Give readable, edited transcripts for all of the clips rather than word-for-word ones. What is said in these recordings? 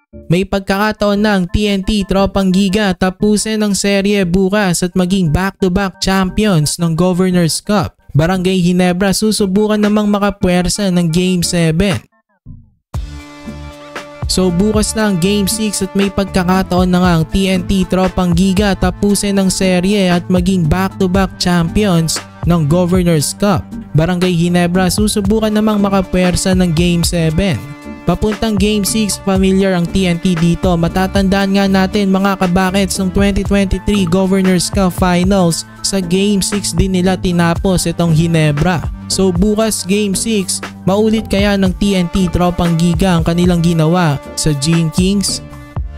May pagkakataon na ang TNT Tropang Giga tapusin ang serye bukas at maging back-to-back champions ng Governors Cup. Barangay Ginebra susubukan namang makapuwersa ng Game 7. So bukas na ang Game 6 at may pagkakataon na nga ang TNT Tropang Giga tapusin ang serye at maging back-to-back champions ng Governors Cup. Barangay Ginebra susubukan namang makapuwersa ng Game 7. Papuntang Game 6, familiar ang TNT dito. Matatandaan nga natin mga kabakets ng 2023 Governors Cup Finals. Sa Game 6 din nila tinapos itong Ginebra. So bukas Game 6, maulit kaya ng TNT Tropang Giga ang kanilang ginawa sa Gene Kings?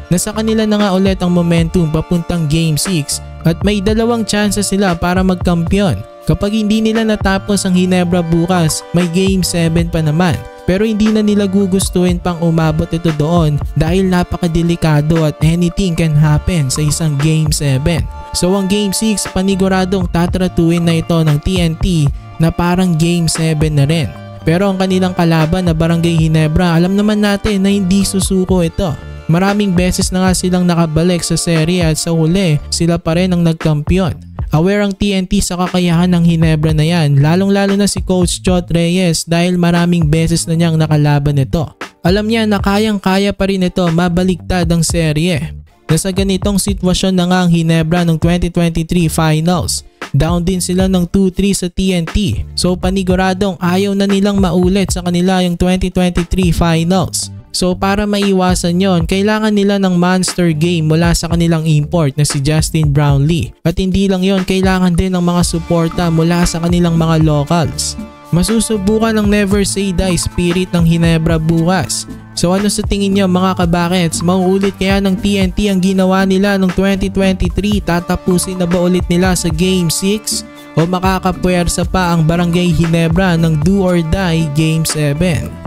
Nasa kanila na nga ulit ang momentum papuntang Game 6 at may dalawang chances sila para magkampiyon. Kapag hindi nila natapos ang Ginebra bukas, may Game 7 pa naman. Pero hindi na nila gugustuhin pang umabot ito doon dahil napakadelikado at anything can happen sa isang Game 7. So ang Game 6 paniguradong tatratuin na ito ng TNT na parang Game 7 na rin. Pero ang kanilang kalaban na Barangay Ginebra, alam naman natin na hindi susuko ito. Maraming beses na nga silang nakabalik sa serye at sa huli sila pa rin ang nagkampiyon. Aware ang TNT sa kakayahan ng Ginebra na yan, lalong-lalo na si Coach Chot Reyes dahil maraming beses na niyang nakalaban ito. Alam niya na kayang-kaya pa rin ito mabaliktad ang serye. Nasa ganitong sitwasyon na nga ang Ginebra ng 2023 Finals. Down din sila ng 2-3 sa TNT. So paniguradong ayaw na nilang maulit sa kanila yung 2023 Finals. So para maiwasan yon, kailangan nila ng monster game mula sa kanilang import na si Justin Brownlee. At hindi lang yon, kailangan din ng mga suporta mula sa kanilang mga locals. Masusubukan ang never say die spirit ng Ginebra bukas. So ano sa tingin niyo mga kabakets, mauulit kaya ng TNT ang ginawa nila noong 2023? Tatapusin na ba ulit nila sa Game 6? O makakapuwersa pa ang Barangay Ginebra ng do or die Game 7?